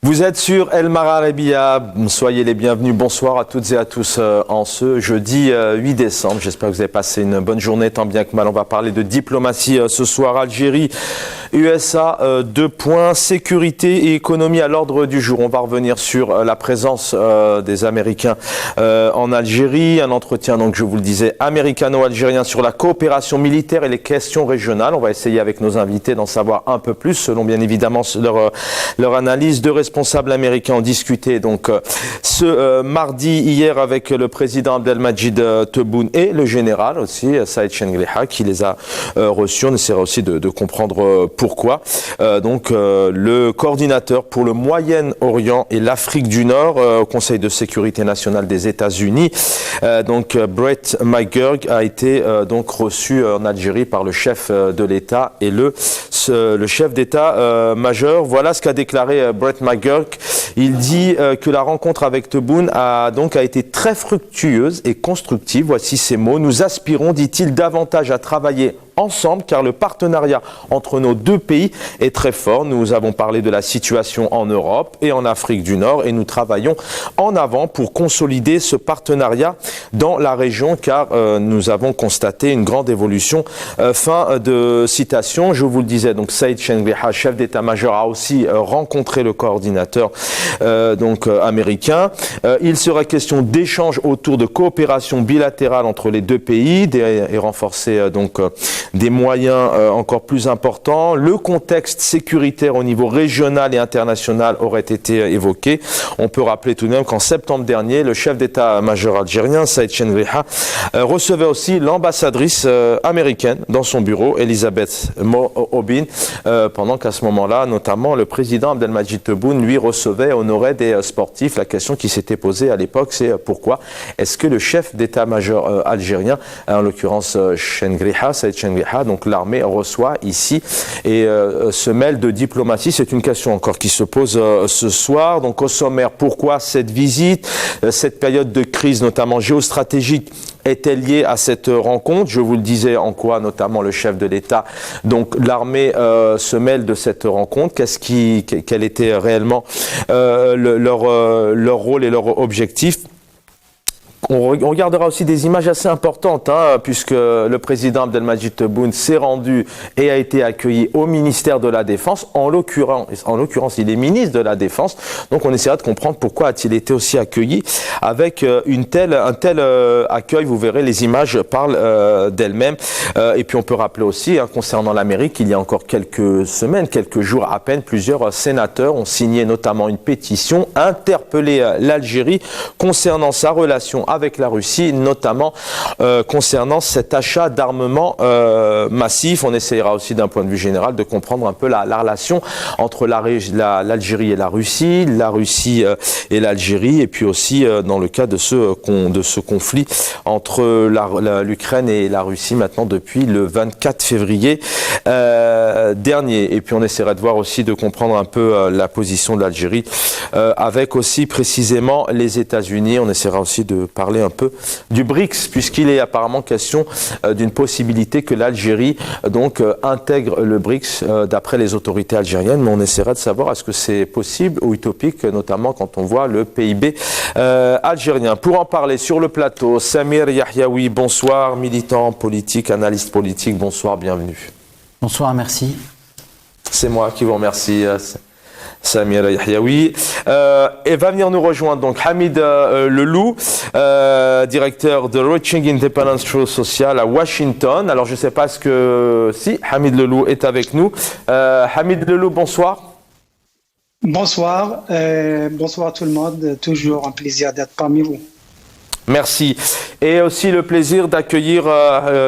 Vous êtes sur El Mararabia, soyez les bienvenus, bonsoir à toutes et à tous en ce jeudi 8 décembre. J'espère que vous avez passé une bonne journée, tant bien que mal. On va parler de diplomatie ce soir, Algérie, USA, 2 points, sécurité et économie à l'ordre du jour. On va revenir sur la présence des Américains en Algérie, un entretien, donc je vous le disais, américano-algérien sur la coopération militaire et les questions régionales. On va essayer avec nos invités d'en savoir un peu plus, selon bien évidemment leur analyse. De responsables américains ont discuté donc ce mardi hier avec le président Abdelmadjid Tebboune et le général aussi Saïd Chengriha qui les a reçus. On essaiera aussi de comprendre pourquoi. Donc le coordinateur pour le Moyen-Orient et l'Afrique du Nord au Conseil de sécurité nationale des États-Unis, donc Brett McGurk a été donc reçu en Algérie par le chef de l'État et le chef d'État-major. Voilà ce qu'a déclaré Brett McGurk. Il dit que la rencontre avec Tebboune a été très fructueuse et constructive. Voici ses mots. Nous aspirons, dit-il, davantage à travailler ensemble car le partenariat entre nos deux pays est très fort. Nous avons parlé de la situation en Europe et en Afrique du Nord et nous travaillons en avant pour consolider ce partenariat dans la région car nous avons constaté une grande évolution. Fin de citation. Je vous le disais, donc Saïd Chengriha, chef d'état-major, a aussi rencontré le coordinateur américain. Il sera question d'échanges autour de coopération bilatérale entre les deux pays et renforcer des moyens encore plus importants. Le contexte sécuritaire au niveau régional et international aurait été évoqué. On peut rappeler tout de même qu'en septembre dernier, le chef d'état-major algérien, Saïd Chengriha, recevait aussi l'ambassadrice américaine dans son bureau, Elisabeth Mo-Obin, pendant qu'à ce moment-là, notamment, le président Abdelmadjid Tebboune, lui, recevait, honorait des sportifs. La question qui s'était posée à l'époque, c'est pourquoi est-ce que le chef d'état-major algérien, en l'occurrence Chengriha, Saïd Chengriha, donc l'armée reçoit ici et se mêle de diplomatie. C'est une question encore qui se pose ce soir. Donc au sommaire, pourquoi cette visite, cette période de crise notamment géostratégique est-elle liée à cette rencontre? Je vous le disais, en quoi notamment le chef de l'État, donc l'armée se mêle de cette rencontre. Quel était réellement leur rôle et leur objectif? On regardera aussi des images assez importantes, puisque le président Abdelmadjid Tebboune s'est rendu et a été accueilli au ministère de la Défense. En l'occurrence, il est ministre de la Défense. Donc, on essaiera de comprendre pourquoi a-t-il été aussi accueilli avec un tel accueil. Vous verrez, les images parlent d'elles-mêmes. Et puis, on peut rappeler aussi, concernant l'Amérique, il y a encore quelques semaines, quelques jours à peine, plusieurs sénateurs ont signé notamment une pétition, interpellé l'Algérie concernant sa relation avec la Russie, notamment concernant cet achat d'armement massif. On essaiera aussi d'un point de vue général de comprendre un peu la relation entre l'Algérie et la Russie et l'Algérie, et puis aussi dans le cas de ce conflit entre l'Ukraine et la Russie maintenant depuis le 24 février dernier. Et puis on essaiera de voir aussi de comprendre un peu la position de l'Algérie avec aussi précisément les États-Unis. On essaiera aussi de parler un peu du BRICS, puisqu'il est apparemment question d'une possibilité que l'Algérie intègre le BRICS d'après les autorités algériennes, mais on essaiera de savoir est-ce que c'est possible ou utopique, notamment quand on voit le PIB algérien. Pour en parler sur le plateau, Samir Yahyaoui, bonsoir, militant politique, analyste politique, bonsoir, bienvenue. Bonsoir, merci. C'est moi qui vous remercie. Samir Yahyaoui. Et va venir nous rejoindre donc Hamid Lelou, directeur de Reaching Independence Truth Social à Washington. Alors je ne sais pas si Hamid Lelou est avec nous. Hamid Lelou, bonsoir. Bonsoir, bonsoir à tout le monde. Toujours un plaisir d'être parmi vous. Merci. Et aussi le plaisir d'accueillir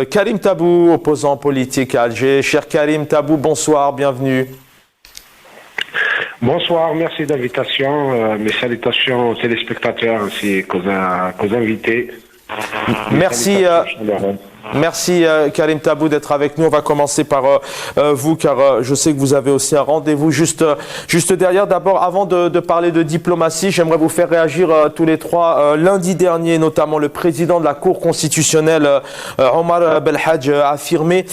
Karim Tabou, opposant politique à Alger. Cher Karim Tabou, bonsoir, bienvenue. Bonsoir, merci de l'invitation. Mes salutations aux téléspectateurs ainsi qu'aux invités. Merci. Merci Karim Tabou d'être avec nous. On va commencer par vous car je sais que vous avez aussi un rendez-vous juste derrière. D'abord, avant de parler de diplomatie, j'aimerais vous faire réagir tous les trois. Lundi dernier, notamment, le président de la Cour constitutionnelle, Omar Belhadj, a affirmé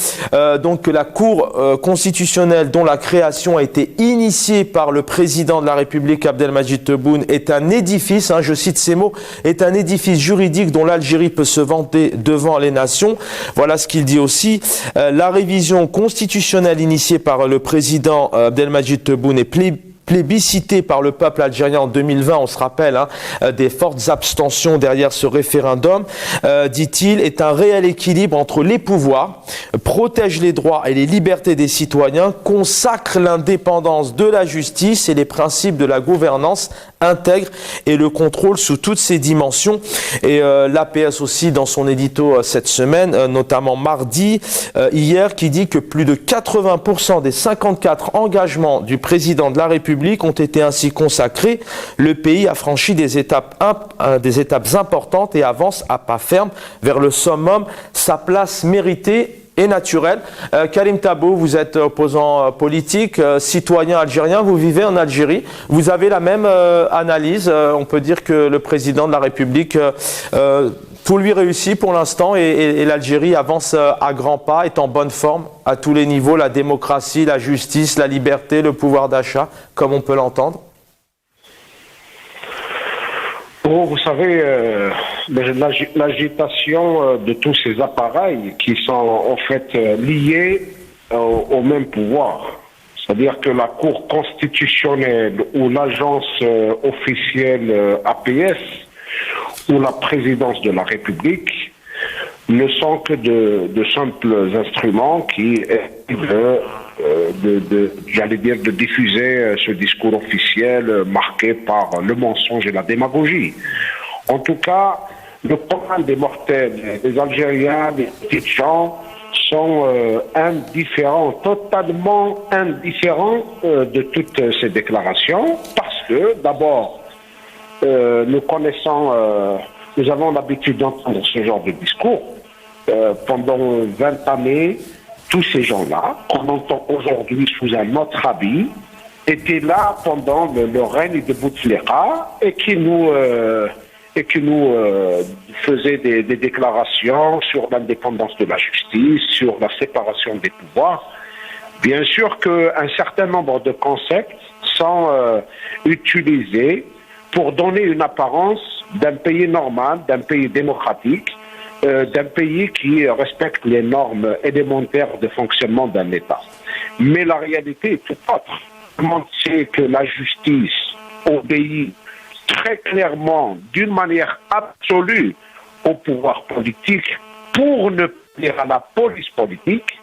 donc que la Cour constitutionnelle dont la création a été initiée par le président de la République, Abdelmadjid Tebboune, est un édifice, je cite ces mots, est un édifice juridique dont l'Algérie peut se vanter devant les nations. Voilà ce qu'il dit aussi. La révision constitutionnelle initiée par le président Abdelmadjid Tebboune est plébiscité par le peuple algérien en 2020, on se rappelle, des fortes abstentions derrière ce référendum, dit-il, est un réel équilibre entre les pouvoirs, protège les droits et les libertés des citoyens, consacre l'indépendance de la justice et les principes de la gouvernance intègre et le contrôle sous toutes ses dimensions. Et l'APS aussi dans son édito cette semaine, notamment mardi, hier, qui dit que plus de 80% des 54 engagements du président de la République ont été ainsi consacrés. Le pays a franchi des étapes importantes et avance à pas ferme vers le summum, sa place méritée et naturelle. Karim Tabou, vous êtes opposant politique, citoyen algérien, vous vivez en Algérie. Vous avez la même analyse. On peut dire que le président de la République, tout lui réussit pour l'instant et l'Algérie avance à grands pas, est en bonne forme à tous les niveaux, la démocratie, la justice, la liberté, le pouvoir d'achat, comme on peut l'entendre. Bon, vous savez, l'agitation de tous ces appareils qui sont en fait liés au même pouvoir, c'est-à-dire que la Cour constitutionnelle ou l'agence officielle APS ou la présidence de la République ne sont que de simples instruments qui j'allais dire, de diffuser ce discours officiel marqué par le mensonge et la démagogie. En tout cas, le commun des mortels, des Algériens, des petits gens, sont indifférents, totalement indifférents de toutes ces déclarations, parce que, d'abord, nous avons l'habitude d'entendre ce genre de discours pendant 20 années. Tous ces gens-là, qu'on entend aujourd'hui sous un autre habit, étaient là pendant le règne de Bouteflika et qui nous faisaient des déclarations sur l'indépendance de la justice, sur la séparation des pouvoirs. Bien sûr qu'un certain nombre de concepts sont utilisés pour donner une apparence d'un pays normal, d'un pays démocratique, d'un pays qui respecte les normes élémentaires de fonctionnement d'un État. Mais la réalité est tout autre. Tout le monde sait que la justice obéit très clairement, d'une manière absolue, au pouvoir politique, pour ne pas dire à la police politique.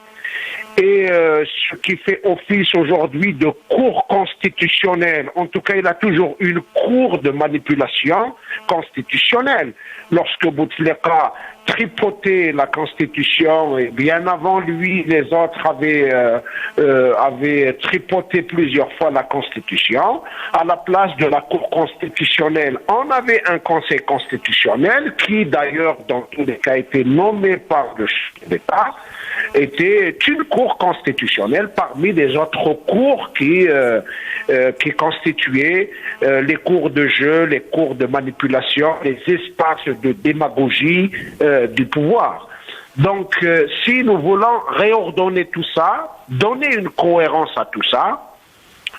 Et ce qui fait office aujourd'hui de cour constitutionnelle, en tout cas il a toujours une cour de manipulation constitutionnelle. Lorsque Bouteflika tripotait la Constitution, et bien avant lui, les autres avaient tripoté plusieurs fois la Constitution. À la place de la Cour constitutionnelle, on avait un Conseil constitutionnel qui, d'ailleurs, dans tous les cas, était nommé par le chef d'État, était une Cour constitutionnelle parmi les autres cours qui constituaient les cours de jeu, les cours de manipulation, les espaces de démagogie du pouvoir. Donc, si nous voulons réordonner tout ça, donner une cohérence à tout ça,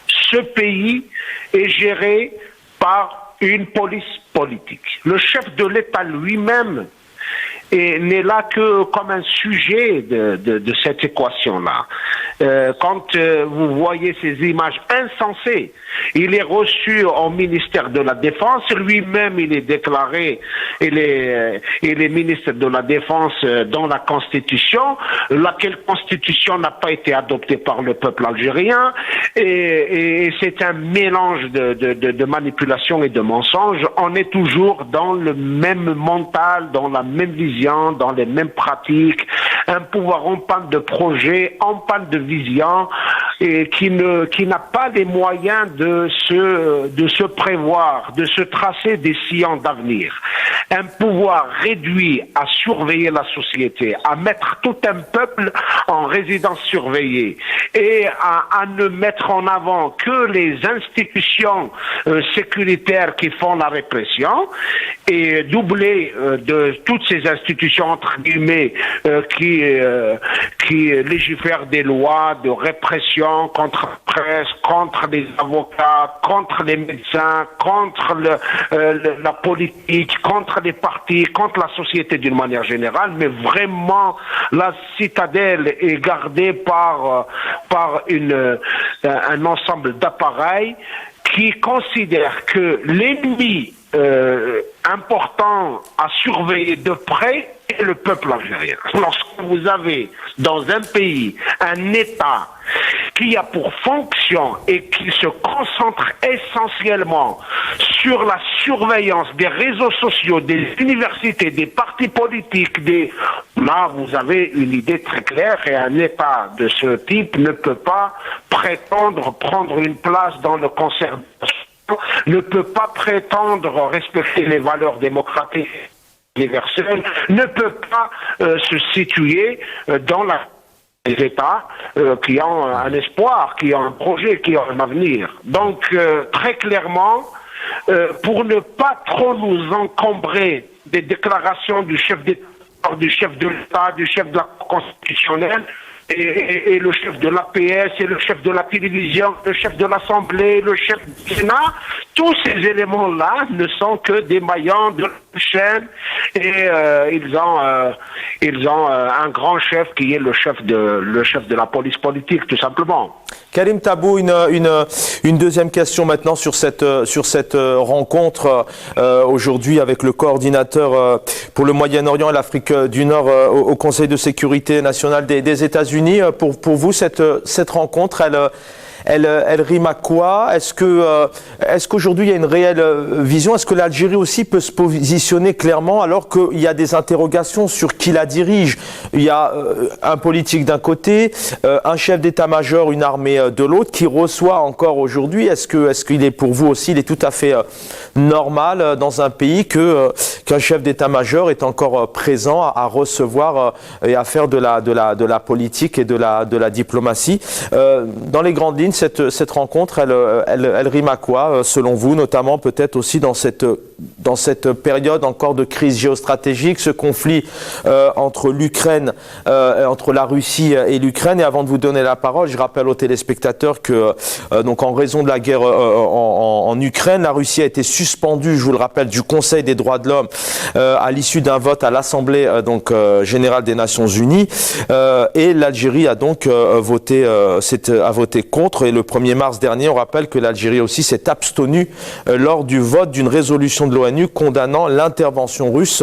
ce pays est géré par une police politique. Le chef de l'État lui-même n'est là que comme un sujet de cette équation-là. Quand vous voyez ces images insensées, il est reçu au ministère de la Défense, lui-même il est déclaré, il est ministre de la Défense dans la Constitution, laquelle Constitution n'a pas été adoptée par le peuple algérien, et c'est un mélange de manipulation et de mensonges. On est toujours dans le même mental, dans la même vision, dans les mêmes pratiques, un pouvoir en panne de projet, en panne de vision, et qui n'a pas les moyens de se prévoir, de se tracer des sillons d'avenir. Un pouvoir réduit à surveiller la société, à mettre tout un peuple en résidence surveillée et à ne mettre en avant que les institutions sécuritaires qui font la répression et doubler de toutes ces institutions entre guillemets qui légifèrent des lois de répression contre la presse, contre les avocats, contre les médecins, contre la politique, contre les partis, contre la société d'une manière générale, mais vraiment la citadelle est gardée par un ensemble d'appareils qui considèrent que l'ennemi important à surveiller de près est le peuple algérien. Lorsque vous avez dans un pays un État qui a pour fonction et qui se concentre essentiellement sur la surveillance des réseaux sociaux, des universités, des partis politiques, là vous avez une idée très claire et un État de ce type ne peut pas prétendre prendre une place dans le concert, ne peut pas prétendre respecter les valeurs démocratiques universelles, ne peut pas se situer dans les États qui ont un espoir, qui ont un projet, qui ont un avenir. Donc, très clairement, pour ne pas trop nous encombrer des déclarations du chef d'État, du chef de l'État, du chef de la constitutionnelle, et le chef de l'APS, et le chef de la télévision, le chef de l'Assemblée, le chef du Sénat, tous ces éléments-là ne sont que des maillons de la chaîne et ils ont un grand chef qui est le chef de la police politique, tout simplement. Karim Tabou, une deuxième question maintenant sur cette rencontre aujourd'hui avec le coordinateur pour le Moyen-Orient et l'Afrique du Nord au Conseil de sécurité nationale des États-Unis. Pour vous, cette rencontre, elle rime à quoi? Est-ce qu'aujourd'hui il y a une réelle vision? Est-ce que l'Algérie aussi peut se positionner clairement alors qu'il y a des interrogations sur qui la dirige? Il y a un politique d'un côté, un chef d'état-major, une armée de l'autre qui reçoit encore aujourd'hui. Est-ce qu'il est pour vous aussi, il est tout à fait normal dans un pays qu'un chef d'état-major est encore présent à recevoir et à faire de la politique et de la diplomatie? Dans les grandes lignes, cette rencontre, elle rime à quoi, selon vous, notamment peut-être aussi dans cette période encore de crise géostratégique, ce conflit entre l'Ukraine, entre la Russie et l'Ukraine. Et avant de vous donner la parole, je rappelle aux téléspectateurs que donc en raison de la guerre en Ukraine, la Russie a été suspendue, je vous le rappelle, du Conseil des droits de l'homme à l'issue d'un vote à l'Assemblée générale des Nations Unies, et l'Algérie a donc voté contre. Et le 1er mars dernier, on rappelle que l'Algérie aussi s'est abstenue lors du vote d'une résolution de l'ONU condamnant l'intervention russe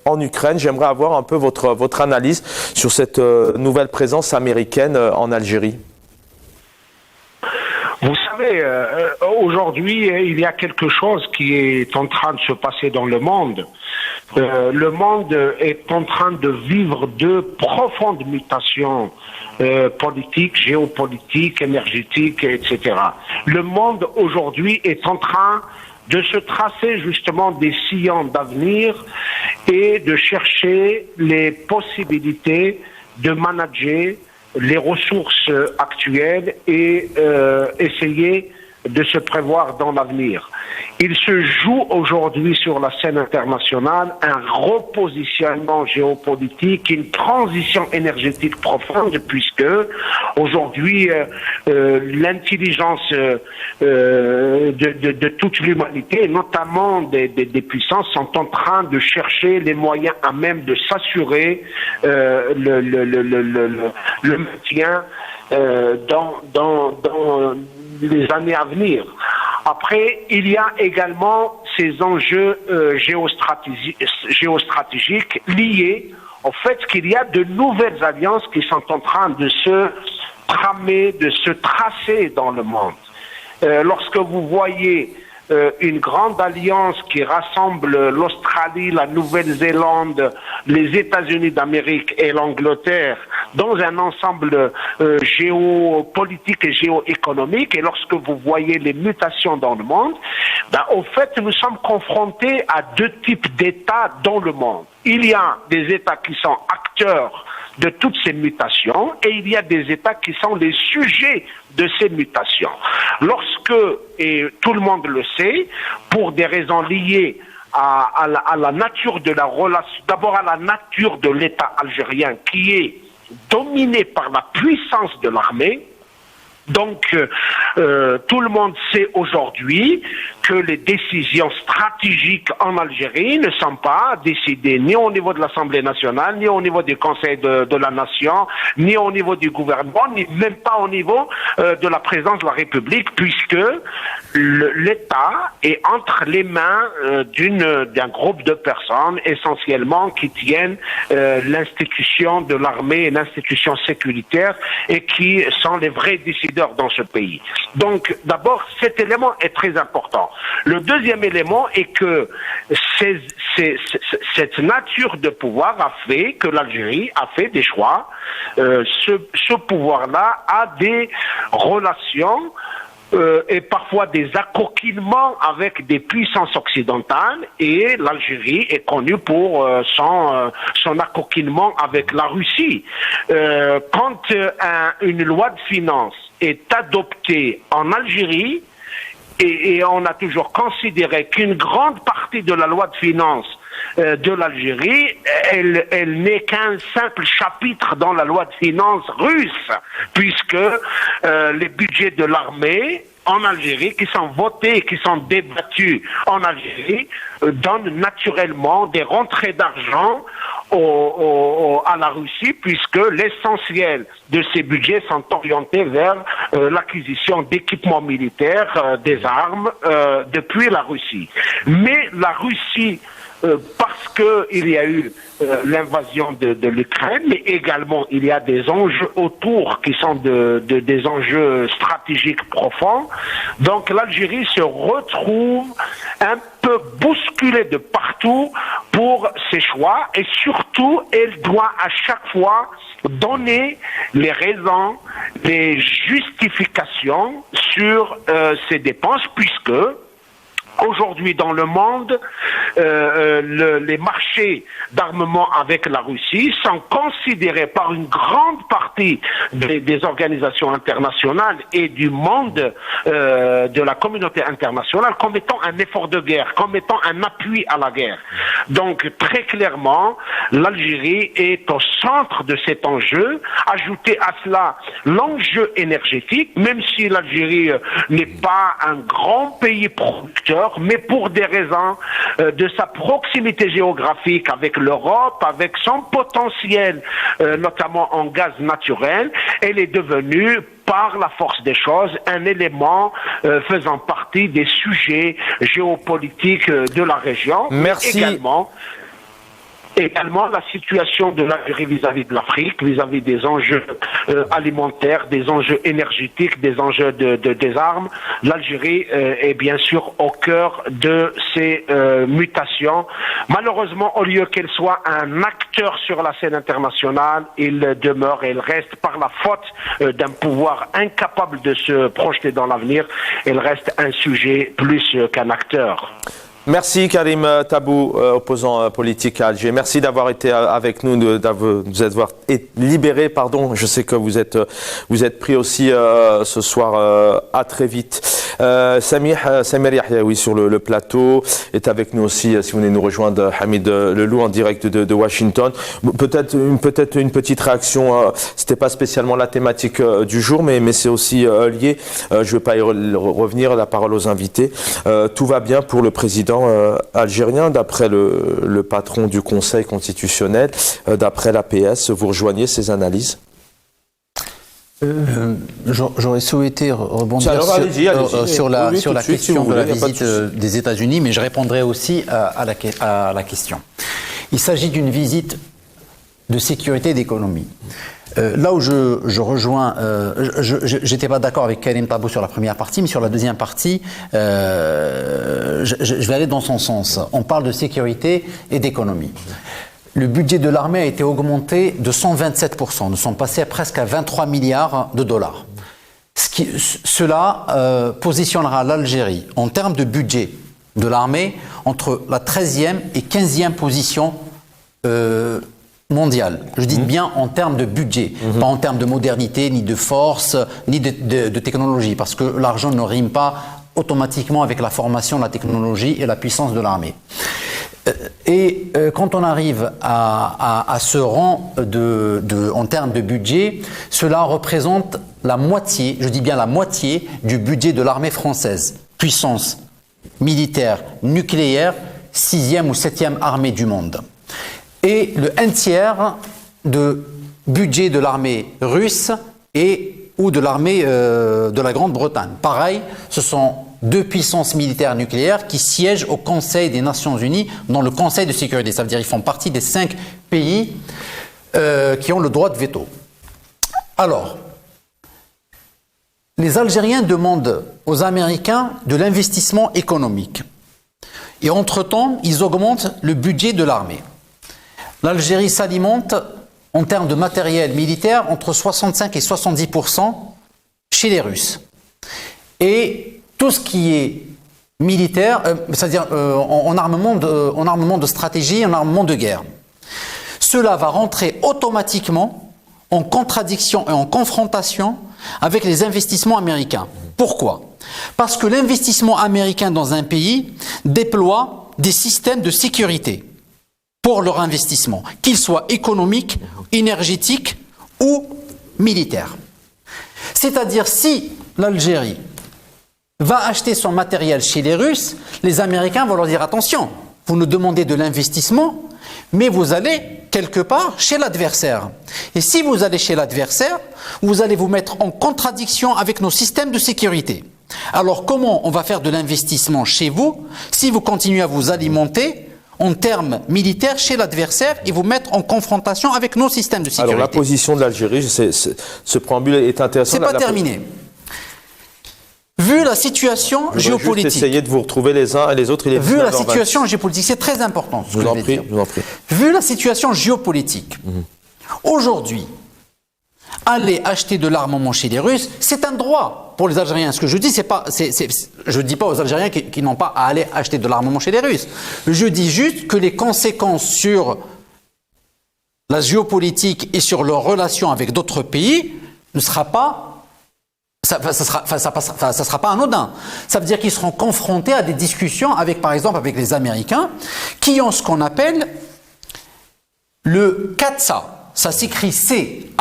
en Ukraine. J'aimerais avoir un peu votre analyse sur cette nouvelle présence américaine en Algérie. Vous savez, aujourd'hui, il y a quelque chose qui est en train de se passer dans le monde. Le monde est en train de vivre de profondes mutations politiques, géopolitiques, énergétiques, etc. Le monde aujourd'hui est en train de se tracer justement des sillons d'avenir et de chercher les possibilités de manager les ressources actuelles et essayer de se prévoir dans l'avenir. Il se joue aujourd'hui sur la scène internationale un repositionnement géopolitique, une transition énergétique profonde, puisque aujourd'hui l'intelligence de toute l'humanité, notamment des puissances, sont en train de chercher les moyens à même de s'assurer le maintien dans les années à venir. Après, il y a également ces enjeux géostratégiques liés au fait qu'il y a de nouvelles alliances qui sont en train de se tramer, de se tracer dans le monde. Lorsque vous voyez une grande alliance qui rassemble l'Australie, la Nouvelle-Zélande, les États-Unis d'Amérique et l'Angleterre dans un ensemble géopolitique et géoéconomique. Et lorsque vous voyez les mutations dans le monde, au fait, nous sommes confrontés à deux types d'États dans le monde. Il y a des États qui sont acteurs de toutes ces mutations et il y a des États qui sont les sujets de ces mutations. Lorsque, et tout le monde le sait, pour des raisons liées à la nature de la relation, d'abord à la nature de l'État algérien qui est dominé par la puissance de l'armée. Donc, tout le monde sait aujourd'hui que les décisions stratégiques en Algérie ne sont pas décidées ni au niveau de l'Assemblée nationale, ni au niveau du Conseil de la Nation, ni au niveau du gouvernement, ni même pas au niveau de la présidence de la République, puisque l'État est entre les mains d'un groupe de personnes essentiellement qui tiennent l'institution de l'armée et l'institution sécuritaire et qui sont les vrais décideurs dans ce pays. Donc, d'abord, cet élément est très important. Le deuxième élément est que cette nature de pouvoir a fait que l'Algérie a fait des choix. Ce pouvoir-là a des relations et parfois des accoquinements avec des puissances occidentales, et l'Algérie est connue pour son accoquinement avec la Russie. Quand une loi de finances est adoptée en Algérie, et on a toujours considéré qu'une grande partie de la loi de finances de l'Algérie, elle n'est qu'un simple chapitre dans la loi de finances russe, puisque les budgets de l'armée en Algérie, qui sont votés, qui sont débattus en Algérie, donnent naturellement des rentrées d'argent à la Russie, puisque l'essentiel de ces budgets sont orientés vers l'acquisition d'équipements militaires, des armes, depuis la Russie. Mais la Russie, parce qu'il y a eu l'invasion de l'Ukraine, mais également il y a des enjeux autour qui sont des enjeux stratégiques profonds. Donc l'Algérie se retrouve un peu bousculée de partout pour ses choix, et surtout elle doit à chaque fois donner les raisons, les justifications sur ses dépenses, puisque aujourd'hui, dans le monde, les marchés d'armement avec la Russie sont considérés par une grande partie des organisations internationales et du monde de la communauté internationale comme étant un effort de guerre, comme étant un appui à la guerre. Donc, très clairement, l'Algérie est au centre de cet enjeu. Ajoutez à cela l'enjeu énergétique, même si l'Algérie n'est pas un grand pays producteur, mais pour des raisons de sa proximité géographique avec l'Europe, avec son potentiel, notamment en gaz naturel, elle est devenue, par la force des choses, un élément faisant partie des sujets géopolitiques de la région. Merci. Également la situation de l'Algérie vis-à-vis de l'Afrique, vis-à-vis des enjeux alimentaires, des enjeux énergétiques, des enjeux des armes. L'Algérie est bien sûr au cœur de ces mutations. Malheureusement, au lieu qu'elle soit un acteur sur la scène internationale, il demeure et elle reste, par la faute d'un pouvoir incapable de se projeter dans l'avenir, elle reste un sujet plus qu'un acteur. Merci Karim Tabou, opposant politique à Alger. Merci d'avoir été avec nous, d'avoir été libéré. Pardon, je sais que vous êtes pris aussi ce soir. À très vite. Samir Yahyaoui sur le plateau est avec nous aussi. Si vous venez nous rejoindre, Hamid Lelou en direct de Washington. Peut-être une petite réaction. C'était pas spécialement la thématique du jour, mais c'est aussi lié. Je ne vais pas y revenir. La parole aux invités. Tout va bien pour le président algérien, d'après le patron du Conseil constitutionnel, d'après l'APS. Vous rejoignez ces analyses? J'aurais souhaité rebondir sur la question de la visite des États-Unis, mais je répondrai aussi à la question. Il s'agit d'une visite de sécurité et d'économie. Là où je rejoins, je n'étais pas d'accord avec Karim Tabou sur la première partie, mais sur la deuxième partie, je vais aller dans son sens. On parle de sécurité et d'économie. Le budget de l'armée a été augmenté de 127%. Nous sommes passés presque à 23 milliards de dollars. Cela positionnera l'Algérie en termes de budget de l'armée entre la 13e et 15e position mondiale. Je dis bien en termes de budget, pas en termes de modernité, ni de force, ni de technologie, parce que l'argent ne rime pas automatiquement avec la formation, la technologie et la puissance de l'armée. Et quand on arrive à ce rang en termes de budget, cela représente la moitié, je dis bien la moitié, du budget de l'armée française. Puissance militaire nucléaire, 6e ou 7e armée du monde. Et le 1/3 de budget de l'armée russe ou de l'armée de la Grande-Bretagne. Pareil, ce sont deux puissances militaires nucléaires qui siègent au Conseil des Nations Unies, dans le Conseil de sécurité. Ça veut dire qu'ils font partie des 5 pays qui ont le droit de veto. Alors, les Algériens demandent aux Américains de l'investissement économique. Et entre-temps, ils augmentent le budget de l'armée. L'Algérie s'alimente en termes de matériel militaire entre 65 et 70% chez les Russes. Et tout ce qui est militaire, c'est-à-dire en armement de stratégie, en armement de guerre, cela va rentrer automatiquement en contradiction et en confrontation avec les investissements américains. Pourquoi ? Parce que l'investissement américain dans un pays déploie des systèmes de sécurité pour leur investissement, qu'ils soient économiques, énergétiques ou militaires. C'est-à-dire, si l'Algérie va acheter son matériel chez les Russes, les Américains vont leur dire « Attention, vous nous demandez de l'investissement, mais vous allez quelque part chez l'adversaire. Et si vous allez chez l'adversaire, vous allez vous mettre en contradiction avec nos systèmes de sécurité. Alors comment on va faire de l'investissement chez vous si vous continuez à vous alimenter en termes militaires chez l'adversaire et vous mettre en confrontation avec nos systèmes de sécurité. Alors la position de l'Algérie, ce préambule est intéressant. C'est pas terminé. Vu la situation géopolitique. Juste essayer de vous retrouver les uns et les autres. Vu la situation géopolitique, c'est très important. Je vous en prie. Vu la situation géopolitique, aujourd'hui, aller acheter de l'armement chez les Russes, c'est un droit pour les Algériens. Ce que je dis, je ne dis pas aux Algériens qui n'ont pas à aller acheter de l'armement chez les Russes. Je dis juste que les conséquences sur la géopolitique et sur leurs relations avec d'autres pays ne sera pas, ça sera pas anodin. Ça veut dire qu'ils seront confrontés à des discussions avec, par exemple, avec les Américains, qui ont ce qu'on appelle le CATSA. Ça s'écrit C-A-A-T-S-A.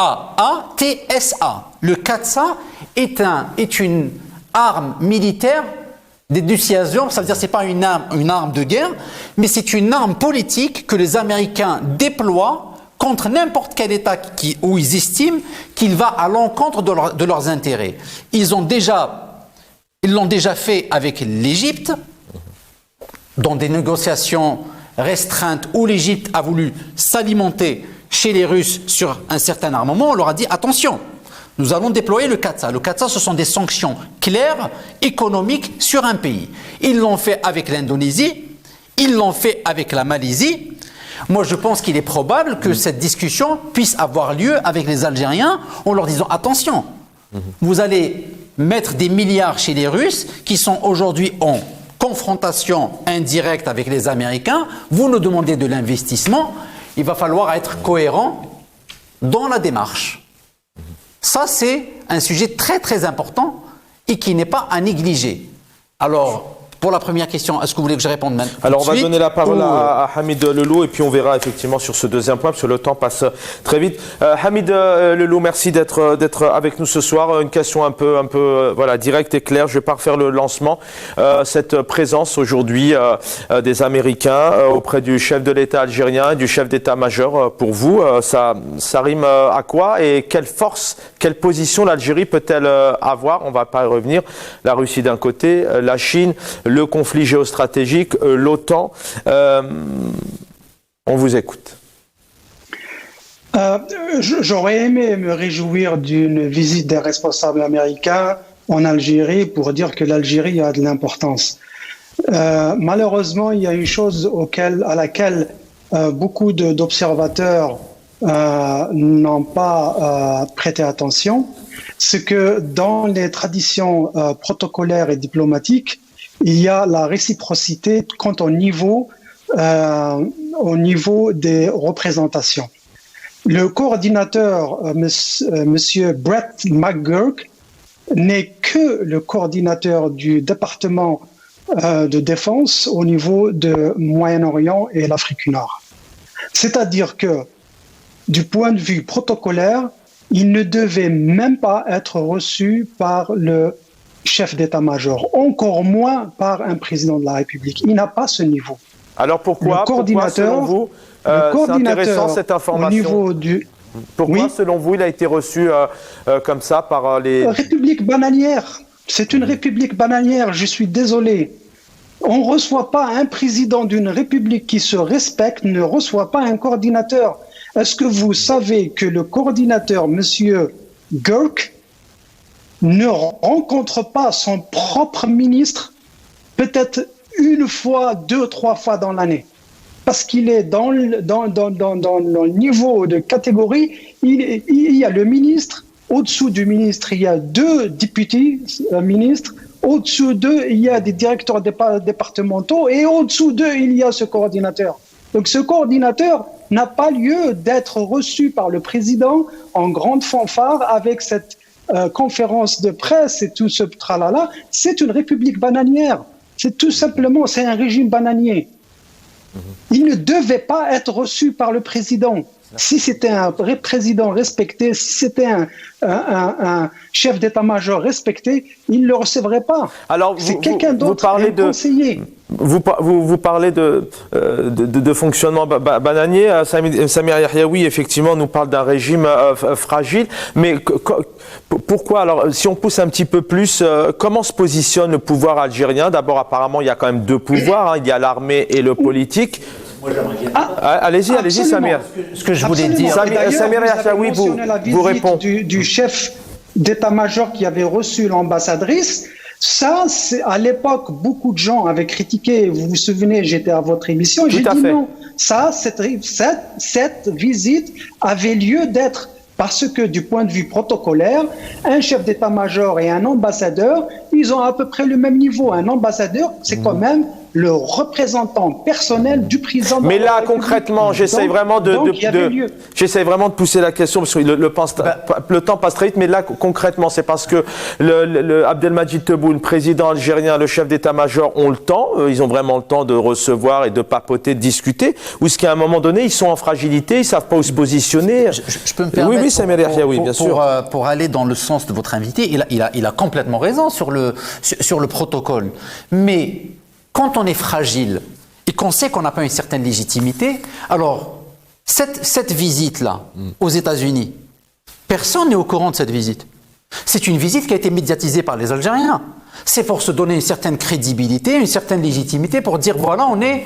Le CATSA est une arme militaire de dissuasion. Ça veut dire que ce n'est pas une arme de guerre, mais c'est une arme politique que les Américains déploient contre n'importe quel État où ils estiment qu'il va à l'encontre de leurs intérêts. Ils l'ont déjà fait avec l'Égypte, dans des négociations restreintes où l'Égypte a voulu s'alimenter chez les Russes sur un certain armement. On leur a dit attention, nous allons déployer le CATSA. Le CATSA, ce sont des sanctions claires, économiques sur un pays. Ils l'ont fait avec l'Indonésie, ils l'ont fait avec la Malaisie. Moi, je pense qu'il est probable que cette discussion puisse avoir lieu avec les Algériens en leur disant attention, vous allez mettre des milliards chez les Russes qui sont aujourd'hui en confrontation indirecte avec les Américains. Vous nous demandez de l'investissement. Il va falloir être cohérent dans la démarche. Ça, c'est un sujet très très important et qui n'est pas à négliger. Alors, pour la première question, est-ce que vous voulez que je réponde maintenant ? Alors, on va donner la parole à Hamid Lelou et puis on verra effectivement sur ce deuxième point, parce que le temps passe très vite. Hamid Lelou, merci d'être avec nous ce soir. Une question un peu voilà, directe et claire. Je ne vais pas refaire le lancement. Cette présence aujourd'hui des Américains auprès du chef de l'État algérien et du chef d'État-major, pour vous, ça rime à quoi et quelle force, quelle position l'Algérie peut-elle avoir ? On ne va pas y revenir. La Russie d'un côté, la Chine, le conflit géostratégique, l'OTAN. On vous écoute. J'aurais aimé me réjouir d'une visite des responsables américains en Algérie pour dire que l'Algérie a de l'importance. Malheureusement, il y a une chose à laquelle beaucoup d'observateurs n'ont pas prêté attention, c'est que dans les traditions protocolaires et diplomatiques, il y a la réciprocité quant au niveau des représentations. Le coordinateur, monsieur Brett McGurk, n'est que le coordinateur du département de défense au niveau de Moyen-Orient et l'Afrique du Nord. C'est-à-dire que, du point de vue protocolaire, il ne devait même pas être reçu par le chef d'état-major, encore moins par un président de la République. Il n'a pas ce niveau. Alors pourquoi selon vous, c'est intéressant cette information. Au niveau du... Pourquoi, selon vous, il a été reçu comme ça par les... République bananière. C'est une république bananière, je suis désolé. On ne reçoit pas un président d'une république qui se respecte, ne reçoit pas un coordinateur. Est-ce que vous savez que le coordinateur, monsieur Gurk, ne rencontre pas son propre ministre peut-être une fois, 2, 3 fois dans l'année? Parce qu'il est dans le niveau de catégorie, il y a le ministre, au-dessous du ministre, il y a 2 députés ministres, au-dessous d'eux, il y a des directeurs départementaux, et au-dessous d'eux, il y a ce coordinateur. Donc ce coordinateur n'a pas lieu d'être reçu par le président en grande fanfare avec cette conférence de presse et tout ce tralala. C'est une république bananière. C'est tout simplement, c'est un régime bananier. Il ne devait pas être reçu par le président. Si c'était un président respecté, si c'était un chef d'état-major respecté, il ne le recevrait pas. Alors, c'est quelqu'un d'autre, un conseiller. Vous parlez de fonctionnement bananier. Samir Yahyaoui, effectivement, nous parle d'un régime fragile. Mais pourquoi, alors, si on pousse un petit peu plus, comment se positionne le pouvoir algérien? D'abord, apparemment, il y a quand même 2 pouvoirs. Il y a l'armée et le politique. Moi, j'aimerais bien... Allez-y, Samir. Ce que je voulais dire... Samir Yahyaoui vous répond. Du chef d'état-major qui avait reçu l'ambassadrice. Ça, à l'époque, beaucoup de gens avaient critiqué. Vous vous souvenez, j'étais à votre émission. J'ai dit non. Ça, cette visite avait lieu d'être parce que du point de vue protocolaire, un chef d'état-major et un ambassadeur, ils ont à peu près le même niveau. Un ambassadeur, c'est quand même le représentant personnel du président. Mais là, concrètement, j'essaie vraiment de pousser la question parce que le temps passe très vite. Mais là, concrètement, c'est parce que Abdelmadjid Tebboune, président algérien, le chef d'état-major ont le temps. Ils ont vraiment le temps de recevoir et de papoter, de discuter. Ou est-ce qu'à un moment donné, ils sont en fragilité, ils savent pas où se positionner. Je peux me permettre. Oui, Samir Yahyaoui, bien sûr. Pour aller dans le sens de votre invité, il a complètement raison sur le protocole. Mais quand on est fragile et qu'on sait qu'on n'a pas une certaine légitimité, alors cette visite-là aux États-Unis, personne n'est au courant de cette visite. C'est une visite qui a été médiatisée par les Algériens. C'est pour se donner une certaine crédibilité, une certaine légitimité pour dire voilà, on est...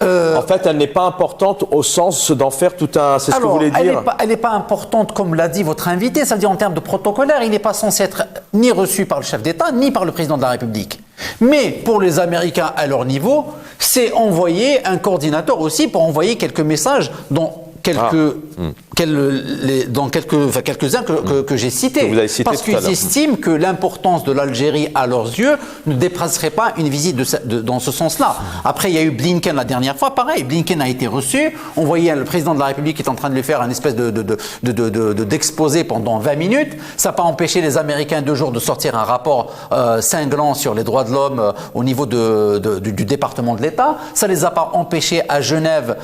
En fait, elle n'est pas importante au sens d'en faire tout un... C'est ce que vous voulez dire. Elle n'est pas importante, comme l'a dit votre invité, c'est-à-dire en termes de protocolaire, il n'est pas censé être ni reçu par le chef d'État, ni par le président de la République. Mais pour les Américains à leur niveau, c'est envoyer un coordinateur aussi pour envoyer quelques messages dont quelques-uns que j'ai cités. Parce qu'ils estiment que l'importance de l'Algérie à leurs yeux ne dépasserait pas une visite dans ce sens-là. Après, il y a eu Blinken la dernière fois, pareil. Blinken a été reçu. On voyait le président de la République qui est en train de lui faire une espèce d'exposé pendant 20 minutes. Ça n'a pas empêché les Américains 2 jours de sortir un rapport cinglant sur les droits de l'homme au niveau du département de l'État. Ça ne les a pas empêchés à Genève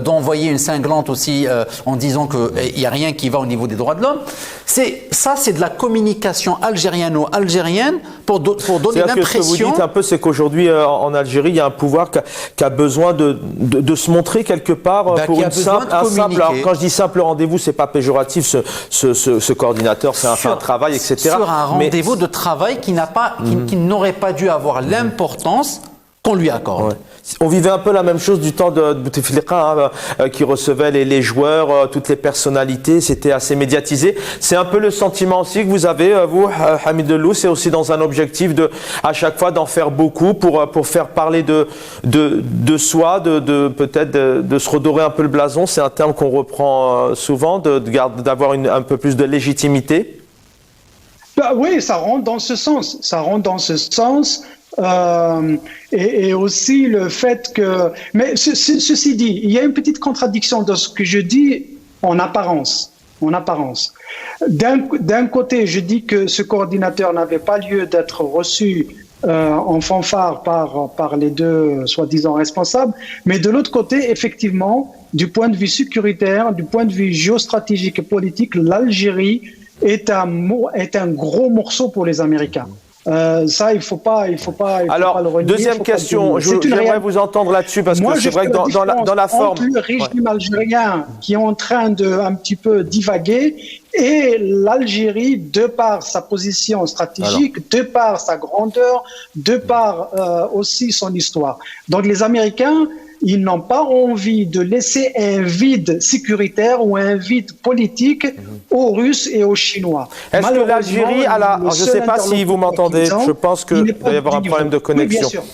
d'envoyer une cinglante aussi en disant qu'il n'y a rien qui va au niveau des droits de l'homme. C'est de la communication algérienne pour donner l'impression... Ce que vous dites un peu, c'est qu'aujourd'hui en Algérie, il y a un pouvoir qui a besoin de se montrer quelque part pour un simple... Alors, quand je dis simple rendez-vous, c'est pas péjoratif, ce coordinateur, c'est un travail, etc. Sur un rendez-vous de travail qui n'aurait pas dû avoir l'importance qu'on lui accorde. Ouais. On vivait un peu la même chose du temps de Bouteflika, qui recevait les joueurs, toutes les personnalités, c'était assez médiatisé. C'est un peu le sentiment aussi que vous avez, vous, Hamid Lelou, c'est aussi dans un objectif de, à chaque fois, d'en faire beaucoup pour faire parler de soi, peut-être de se redorer un peu le blason. C'est un terme qu'on reprend souvent, d'avoir un peu plus de légitimité. Bah oui, ça rentre dans ce sens. Ça rentre dans ce sens. Et aussi le fait que... Mais ceci dit, il y a une petite contradiction dans ce que je dis en apparence. D'un côté, je dis que ce coordinateur n'avait pas lieu d'être reçu en fanfare par les deux soi-disant responsables, mais de l'autre côté, effectivement, du point de vue sécuritaire, du point de vue géostratégique et politique, l'Algérie est un gros morceau pour les Américains. Ça, il faut pas Alors, le renier, deuxième question, j'aimerais vous entendre là-dessus parce que c'est vrai que dans la forme... Entre le régime algérien qui est en train de un petit peu divaguer et l'Algérie, de par sa position stratégique, de par sa grandeur, de par aussi son histoire. Donc les Américains, ils n'ont pas envie de laisser un vide sécuritaire ou un vide politique aux Russes et aux Chinois. Est-ce que l'Algérie a la... Je ne sais pas si vous m'entendez, je pense qu'il doit y avoir un problème de connexion. Oui, bien sûr.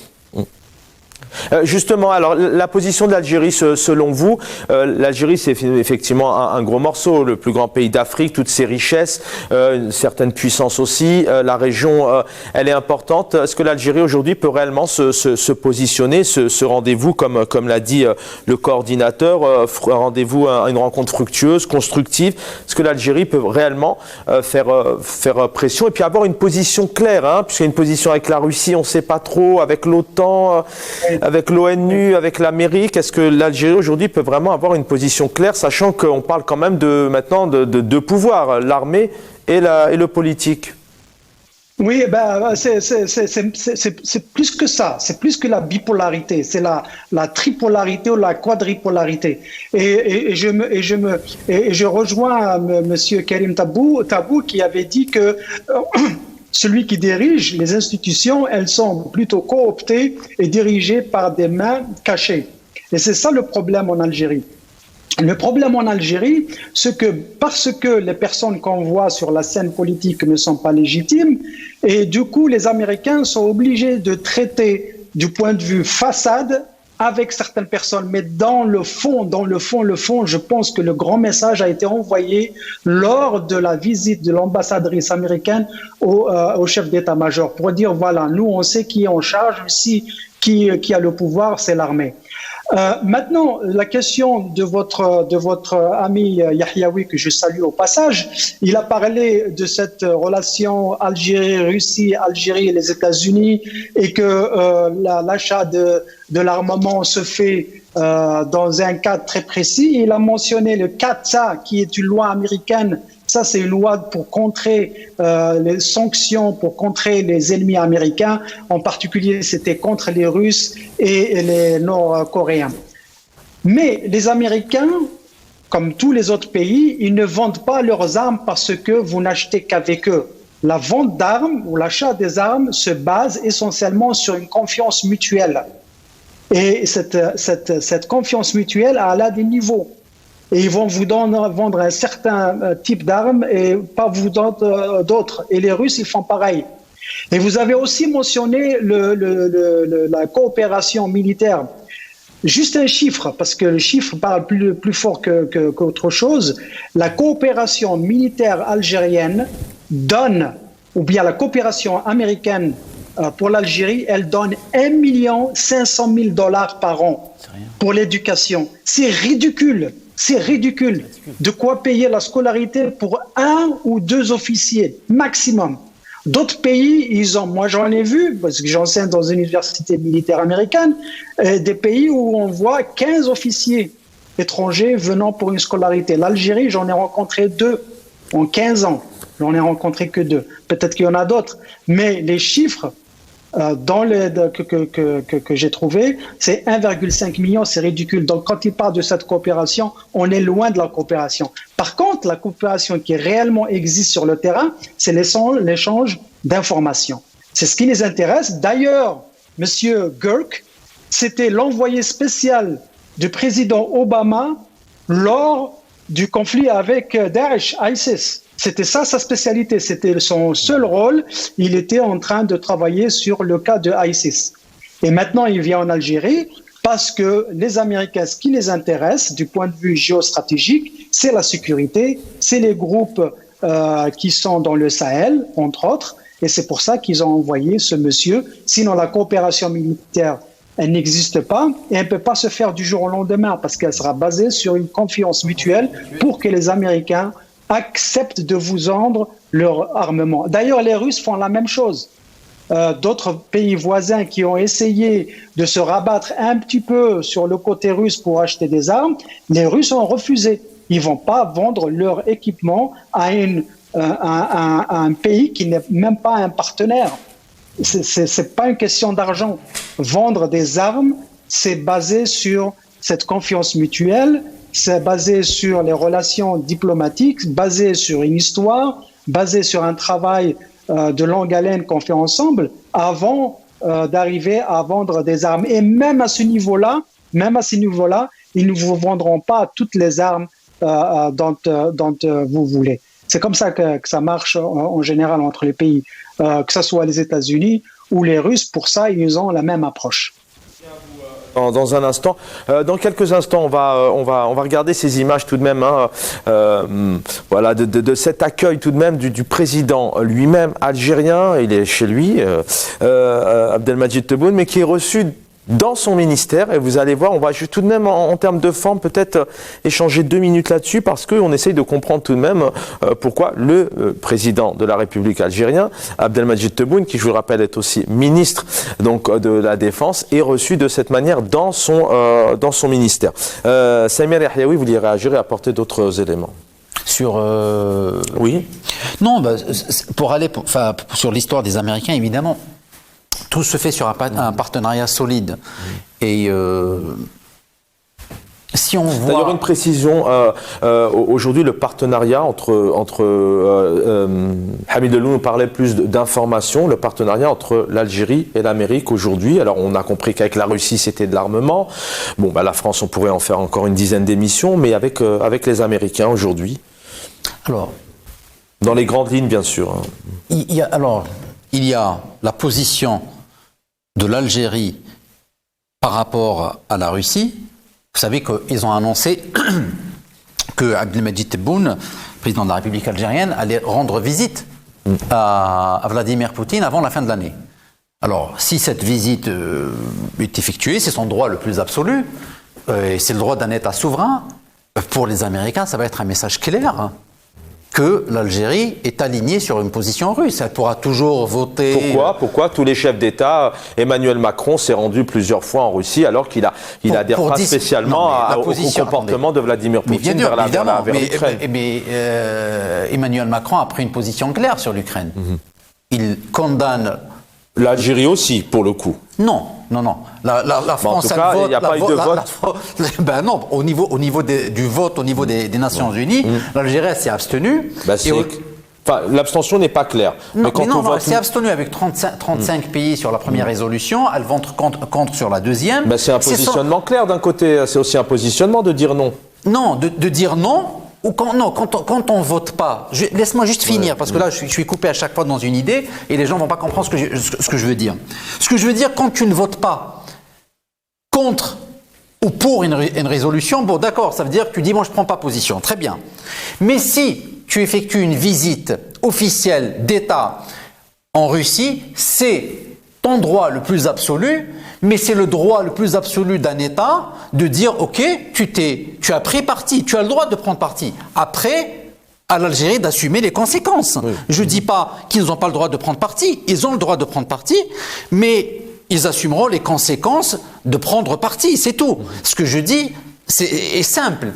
Justement, alors la position de l'Algérie, selon vous, l'Algérie c'est effectivement un gros morceau, le plus grand pays d'Afrique, toutes ses richesses, une certaine puissance aussi, la région elle est importante. Est-ce que l'Algérie aujourd'hui peut réellement se positionner, ce rendez-vous, comme l'a dit le coordinateur, un rendez-vous, une rencontre fructueuse, constructive? Est-ce que l'Algérie peut réellement faire pression et puis avoir une position claire, puisqu'il y a une position avec la Russie, on ne sait pas trop, avec l'OTAN, avec l'ONU, avec l'Amérique, est-ce que l'Algérie aujourd'hui peut vraiment avoir une position claire, sachant qu'on parle quand même maintenant de deux pouvoirs, l'armée et le politique? Oui, c'est plus que ça, c'est plus que la bipolarité, c'est la tripolarité ou la quadripolarité. Et je rejoins Monsieur Karim Tabou qui avait dit que celui qui dirige les institutions, elles sont plutôt cooptées et dirigées par des mains cachées. Et c'est ça le problème en Algérie. Le problème en Algérie, c'est que parce que les personnes qu'on voit sur la scène politique ne sont pas légitimes, et du coup les Américains sont obligés de traiter du point de vue façade avec certaines personnes, mais dans le fond, je pense que le grand message a été envoyé lors de la visite de l'ambassadrice américaine au chef d'état-major pour dire voilà, nous on sait qui est en charge ici, qui a le pouvoir, c'est l'armée. Maintenant, la question de votre ami Yahyaoui, que je salue au passage, il a parlé de cette relation Algérie-Russie, Algérie et les États-Unis, et que l'achat de l'armement se fait dans un cadre très précis. Il a mentionné le CAATSA, qui est une loi américaine. Ça, c'est une loi pour contrer les sanctions, pour contrer les ennemis américains. En particulier, c'était contre les Russes et les Nord-Coréens. Mais les Américains, comme tous les autres pays, ils ne vendent pas leurs armes parce que vous n'achetez qu'avec eux. La vente d'armes ou l'achat des armes se base essentiellement sur une confiance mutuelle. Et cette confiance mutuelle a des niveaux. Et ils vont vous vendre un certain type d'armes et pas vous d'autres. Et les Russes, ils font pareil. Et vous avez aussi mentionné la coopération militaire. Juste un chiffre, parce que le chiffre parle plus fort qu'autre chose. La coopération militaire algérienne donne, ou bien la coopération américaine pour l'Algérie, elle donne 1 500 000 $ par an pour l'éducation. C'est ridicule. C'est ridicule. De quoi payer la scolarité pour 1 ou 2 officiers, maximum. D'autres pays, moi j'en ai vu, parce que j'enseigne dans une université militaire américaine, des pays où on voit 15 officiers étrangers venant pour une scolarité. L'Algérie, j'en ai rencontré 2 en 15 ans. J'en ai rencontré que 2. Peut-être qu'il y en a d'autres. Mais les chiffres que j'ai trouvé, c'est 1,5 million, c'est ridicule. Donc quand il parle de cette coopération, on est loin de la coopération. Par contre, la coopération qui réellement existe sur le terrain, c'est l'échange d'informations. C'est ce qui les intéresse. D'ailleurs, Monsieur Gurk, c'était l'envoyé spécial du président Obama lors du conflit avec Daesh, ISIS. C'était ça sa spécialité, c'était son seul rôle. Il était en train de travailler sur le cas de ISIS. Et maintenant, il vient en Algérie parce que les Américains, ce qui les intéresse du point de vue géostratégique, c'est la sécurité, c'est les groupes qui sont dans le Sahel, entre autres. Et c'est pour ça qu'ils ont envoyé ce monsieur. Sinon, la coopération militaire, elle n'existe pas et elle ne peut pas se faire du jour au lendemain parce qu'elle sera basée sur une confiance mutuelle pour que les Américains acceptent de vous vendre leur armement. D'ailleurs, les Russes font la même chose. D'autres pays voisins qui ont essayé de se rabattre un petit peu sur le côté russe pour acheter des armes, les Russes ont refusé. Ils ne vont pas vendre leur équipement à un pays qui n'est même pas un partenaire. C'est pas une question d'argent. Vendre des armes, c'est basé sur cette confiance mutuelle, c'est basé sur les relations diplomatiques, basé sur une histoire, basé sur un travail de longue haleine qu'on fait ensemble avant d'arriver à vendre des armes. Et même à ce niveau-là, ils ne vous vendront pas toutes les armes dont vous voulez. C'est comme ça que ça marche en général entre les pays, que ce soit les États-Unis ou les Russes. Pour ça, ils ont la même approche. Dans un instant, dans quelques instants, on va regarder ces images tout de même, voilà, de cet accueil tout de même du président lui-même algérien. Il est chez lui, Abdelmadjid Tebboune, mais qui est reçu dans son ministère, et vous allez voir, on va tout de même en termes de forme peut-être échanger 2 minutes là-dessus, parce qu'on essaye de comprendre tout de même pourquoi le président de la République algérienne, Abdelmadjid Tebboune, qui je vous le rappelle est aussi ministre donc de la Défense, est reçu de cette manière dans son ministère. Samir Yahyaoui, vous vouliez réagir et apporter d'autres éléments sur Oui. Non, pour aller sur l'histoire des Américains, évidemment. Tout se fait sur un partenariat solide. Et si on voit... D'ailleurs, une précision, aujourd'hui, le partenariat entre Hamid Leloup nous parlait plus d'informations, le partenariat entre l'Algérie et l'Amérique aujourd'hui. Alors, on a compris qu'avec la Russie, c'était de l'armement. Bon, la France, on pourrait en faire encore une dizaine d'émissions, mais avec les Américains aujourd'hui. Alors... Dans les grandes lignes, bien sûr. Il y a la position de l'Algérie par rapport à la Russie. Vous savez qu'ils ont annoncé que Abdelmadjid Tebboune, président de la République algérienne, allait rendre visite à Vladimir Poutine avant la fin de l'année. Alors, si cette visite est effectuée, c'est son droit le plus absolu, et c'est le droit d'un État souverain. Pour les Américains, ça va être un message clair que l'Algérie est alignée sur une position russe. Elle pourra toujours voter... Pourquoi tous les chefs d'État, Emmanuel Macron s'est rendu plusieurs fois en Russie alors qu'il n'adhère pas spécialement au comportement de Vladimir Poutine vers l'Ukraine. Mais Emmanuel Macron a pris une position claire sur l'Ukraine. Il condamne... L'Algérie aussi, pour le coup. Non. La France, en tout cas, il n'y a pas eu de vote. Non, au niveau du vote, au niveau des Nations Unies, l'Algérie s'est abstenue. L'abstention n'est pas claire. Non, elle s'est abstenue avec 35 pays sur la première résolution. Elle vote contre sur la deuxième. C'est un positionnement clair d'un côté. C'est aussi un positionnement de dire non. Non, de dire non. Ou quand on vote pas, laisse-moi juste finir, parce que là je suis coupé à chaque fois dans une idée et les gens vont pas comprendre ce que je veux dire. Ce que je veux dire, quand tu ne votes pas contre ou pour une résolution, bon d'accord, ça veut dire que tu dis moi je prends pas position, très bien. Mais si tu effectues une visite officielle d'État en Russie, c'est ton droit le plus absolu, mais c'est le droit le plus absolu d'un État de dire ok, tu as pris parti, tu as le droit de prendre parti. Après, à l'Algérie d'assumer les conséquences. Oui. Je ne dis pas qu'ils n'ont pas le droit de prendre parti, ils ont le droit de prendre parti, mais ils assumeront les conséquences de prendre parti, c'est tout. Ce que je dis est simple.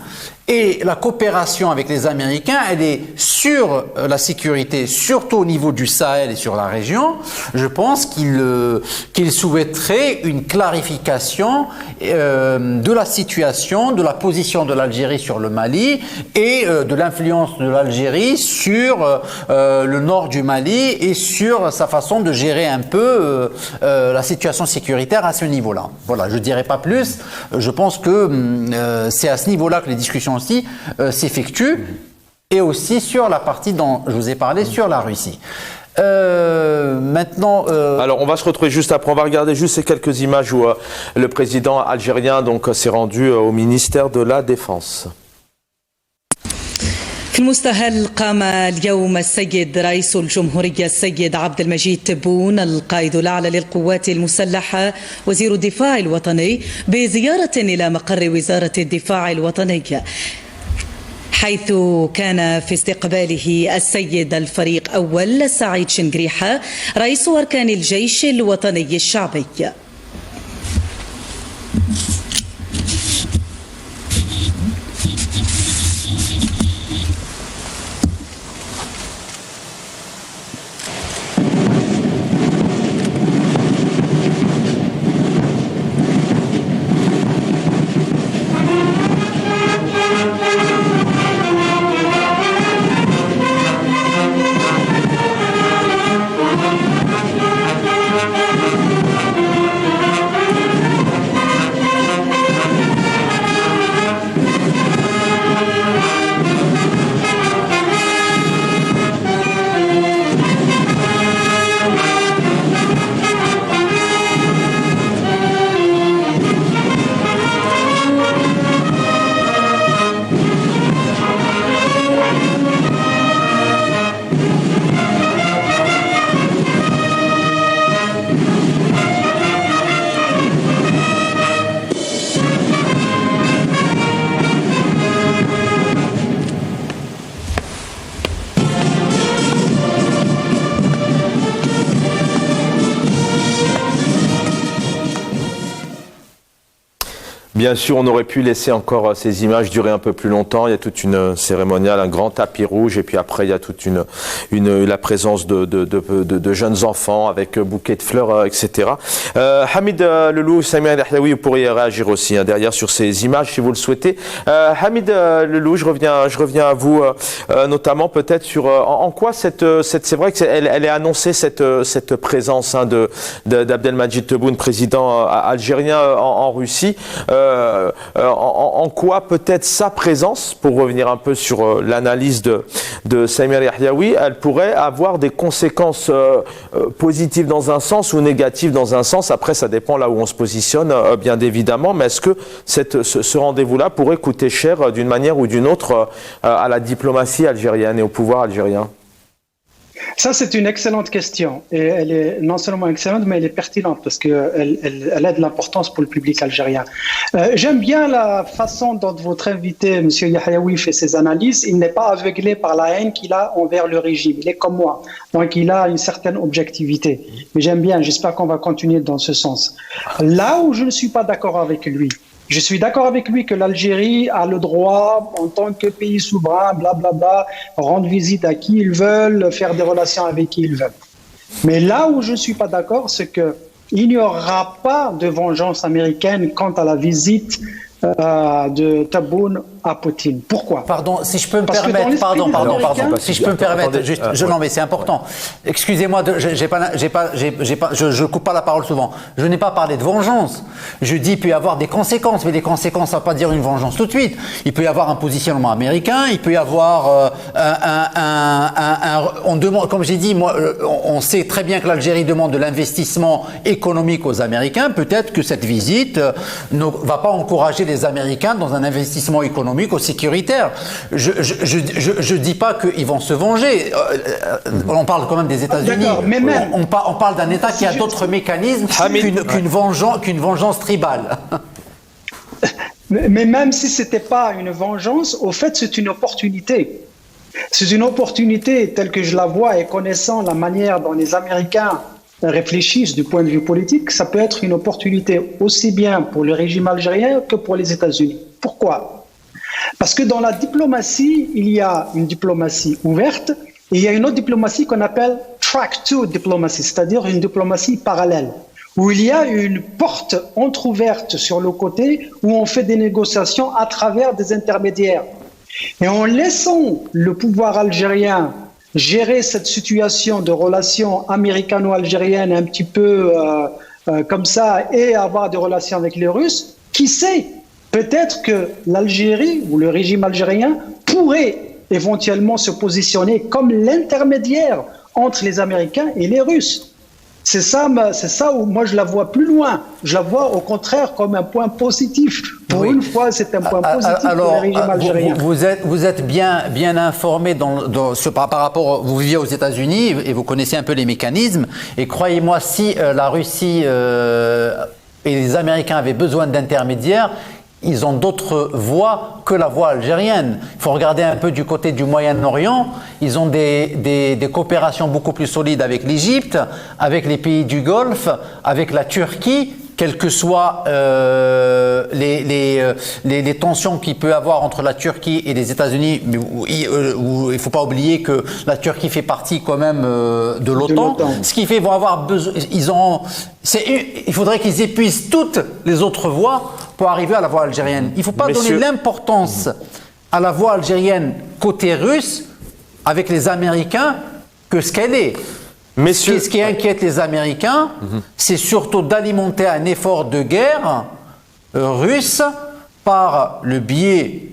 Et la coopération avec les Américains, elle est sur la sécurité, surtout au niveau du Sahel et sur la région. Je pense qu'ils souhaiteraient une clarification de la situation, de la position de l'Algérie sur le Mali et de l'influence de l'Algérie sur le nord du Mali et sur sa façon de gérer un peu la situation sécuritaire à ce niveau-là. Voilà, je ne dirais pas plus. Je pense que c'est à ce niveau-là que les discussions aussi s'effectuent et aussi sur la partie dont je vous ai parlé, sur la Russie. Maintenant, alors on va se retrouver juste après. On va regarder juste ces quelques images où le président algérien donc s'est rendu au ministère de la Défense. في المستهل قام اليوم السيد رئيس الجمهورية السيد عبد المجيد تبون القائد الأعلى للقوات المسلحة وزير الدفاع الوطني بزيارة إلى مقر وزارة الدفاع الوطني، حيث كان في استقباله السيد الفريق أول سعيد شنقريحة رئيس أركان الجيش الوطني الشعبي. Bien sûr, on aurait pu laisser encore ces images durer un peu plus longtemps. Il y a toute une cérémoniale, un grand tapis rouge, et puis après il y a toute la présence de jeunes enfants avec bouquets de fleurs, etc. Hamid Lelou, Samir El-Ahlaoui, vous pourriez réagir aussi derrière sur ces images si vous le souhaitez. Hamid Lelou, je reviens à vous, notamment peut-être sur en quoi c'est vrai qu'elle est annoncée cette présence d'Abdelmadjid Tebboune, président algérien en Russie. En quoi peut-être sa présence, pour revenir un peu sur l'analyse de Samir El-Ahlaoui, elle pourrait avoir des conséquences positives dans un sens ou négatives dans un sens. Après, ça dépend là où on se positionne, bien évidemment. Mais est-ce que ce rendez-vous-là pourrait coûter cher d'une manière ou d'une autre à la diplomatie algérienne et au pouvoir algérien ? Ça, c'est une excellente question. Et elle est non seulement excellente, mais elle est pertinente parce qu'elle a de l'importance pour le public algérien. J'aime bien la façon dont votre invité, M. Yahlaoui, fait ses analyses. Il n'est pas aveuglé par la haine qu'il a envers le régime. Il est comme moi. Donc, il a une certaine objectivité. Mais j'aime bien. J'espère qu'on va continuer dans ce sens. Là où je ne suis pas d'accord avec lui, je suis d'accord avec lui que l'Algérie a le droit, en tant que pays souverain, blablabla, rendre visite à qui ils veulent, faire des relations avec qui ils veulent. Mais là où je ne suis pas d'accord, c'est qu'il n'y aura pas de vengeance américaine quant à la visite de Tebboune à Poutine. Pourquoi ? Pardon, si je peux me permettre, si je peux me permettre, juste, non mais c'est important. Excusez-moi, je coupe pas la parole souvent. Je n'ai pas parlé de vengeance. Je dis il peut y avoir des conséquences, mais des conséquences, ça ne veut pas dire une vengeance tout de suite. Il peut y avoir un positionnement américain, il peut y avoir on demande, comme j'ai dit, moi, on sait très bien que l'Algérie demande de l'investissement économique aux Américains. Peut-être que cette visite ne va pas encourager les Américains dans un investissement économique ou sécuritaire. Je dis pas qu'ils vont se venger. On parle quand même des États-Unis. On parle d'un État qui a d'autres mécanismes qu'une vengeance tribale. Mais même si c'était pas une vengeance, au fait, c'est une opportunité. C'est une opportunité telle que je la vois et connaissant la manière dont les Américains réfléchissent du point de vue politique, ça peut être une opportunité aussi bien pour le régime algérien que pour les États-Unis. Pourquoi ? Parce que dans la diplomatie, il y a une diplomatie ouverte et il y a une autre diplomatie qu'on appelle track 2 diplomatie, c'est-à-dire une diplomatie parallèle, où il y a une porte entrouverte sur le côté où on fait des négociations à travers des intermédiaires. Et en laissant le pouvoir algérien gérer cette situation de relations américano-algériennes un petit peu comme ça et avoir des relations avec les Russes, qui sait, peut-être que l'Algérie ou le régime algérien pourrait éventuellement se positionner comme l'intermédiaire entre les Américains et les Russes. C'est ça où moi je la vois plus loin. Je la vois au contraire comme un point positif. Pour une fois, c'est un point positif pour le régime algérien. Vous êtes bien informé par rapport. Vous vivez aux États-Unis et vous connaissez un peu les mécanismes. Et croyez-moi, si la Russie et les Américains avaient besoin d'intermédiaires, ils ont d'autres voies que la voie algérienne. Il faut regarder un peu du côté du Moyen-Orient. Ils ont des coopérations beaucoup plus solides avec l'Égypte, avec les pays du Golfe, avec la Turquie, quelles que soient les tensions qu'il peut y avoir entre la Turquie et les États-Unis. Il ne faut pas oublier que la Turquie fait partie quand même de l'OTAN. Ce qui fait qu'ils vont avoir besoin. Il faudrait qu'ils épuisent toutes les autres voies pour arriver à la voie algérienne. Il ne faut pas donner l'importance à la voie algérienne côté russe avec les Américains que ce qu'elle est. Ce qui inquiète les Américains, c'est surtout d'alimenter un effort de guerre russe par le biais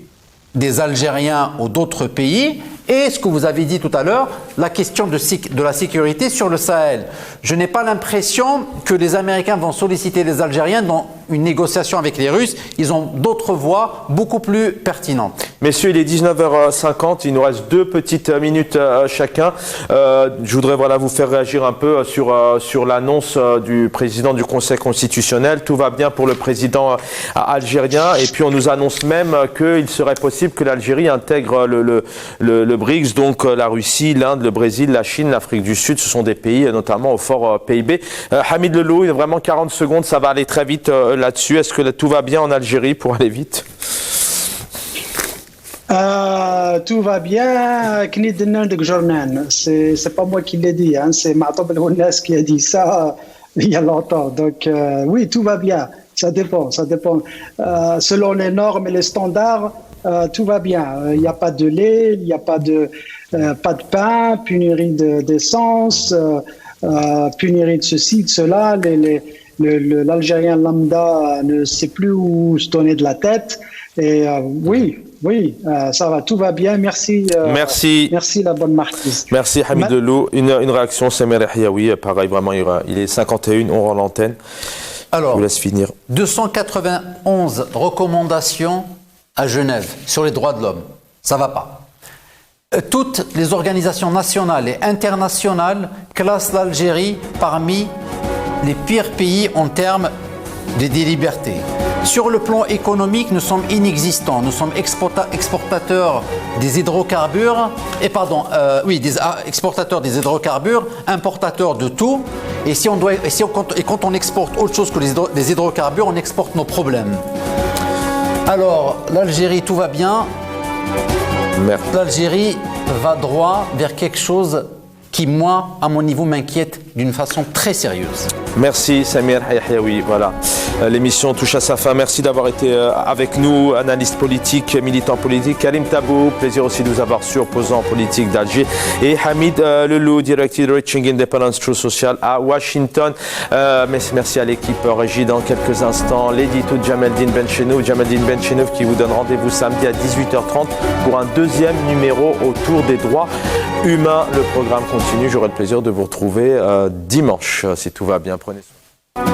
des Algériens ou d'autres pays. Et ce que vous avez dit tout à l'heure, la question de la sécurité sur le Sahel. Je n'ai pas l'impression que les Américains vont solliciter les Algériens dans une négociation avec les Russes. Ils ont d'autres voies beaucoup plus pertinentes. Messieurs, il est 19h50, il nous reste 2 petites minutes chacun. Je voudrais vous faire réagir un peu sur l'annonce du président du Conseil constitutionnel. Tout va bien pour le président algérien. Et puis on nous annonce même qu'il serait possible que l'Algérie intègre le BRICS, donc la Russie, l'Inde, le Brésil, la Chine, l'Afrique du Sud. Ce sont des pays notamment au fort PIB. Hamid Lelou, il y a vraiment 40 secondes, ça va aller très vite là-dessus. Est-ce que tout va bien en Algérie pour aller vite? Tout va bien. C'est pas moi qui l'ai dit, hein, c'est Ma'toub El Hounas qui a dit ça il y a longtemps. Donc oui, tout va bien. Ça dépend. Selon les normes et les standards, tout va bien. Il n'y a pas de lait, il n'y a pas de pain, pénurie d'essence, pénurie de ceci, de cela. L'Algérien lambda ne sait plus où se donner de la tête. Et oui, ça va, tout va bien. Merci. Merci la bonne marquise. Merci Hamid Lelou. Une réaction, Samir Yahyaoui, pareil, vraiment, il est 51, on rend l'antenne. Alors, je vous laisse finir. 291 recommandations à Genève sur les droits de l'homme. Ça va pas. Toutes les organisations nationales et internationales classent l'Algérie parmi les pires pays en termes des libertés. Sur le plan économique, nous sommes inexistants. Nous sommes exportateurs des hydrocarbures, exportateurs des hydrocarbures, importateurs de tout. Et quand on exporte autre chose que les hydrocarbures, on exporte nos problèmes. Alors, l'Algérie, tout va bien. Merci. L'Algérie va droit vers quelque chose qui, moi, à mon niveau, m'inquiète d'une façon très sérieuse. Merci Samir Yahyaoui. Voilà, l'émission touche à sa fin. Merci d'avoir été avec nous, analyste politique, militant politique. Karim Tabou, plaisir aussi de vous avoir sur opposant politique d'Alger. Et Hamid Lelou, directeur Reaching Independence True Social à Washington. Merci à l'équipe régie. Dans quelques instants, l'édito de Jamaldine Benchenouf qui vous donne rendez-vous samedi à 18h30 pour un deuxième numéro autour des droits humains. Le programme continue. J'aurai le plaisir de vous retrouver dimanche, si tout va bien. Prenez soin.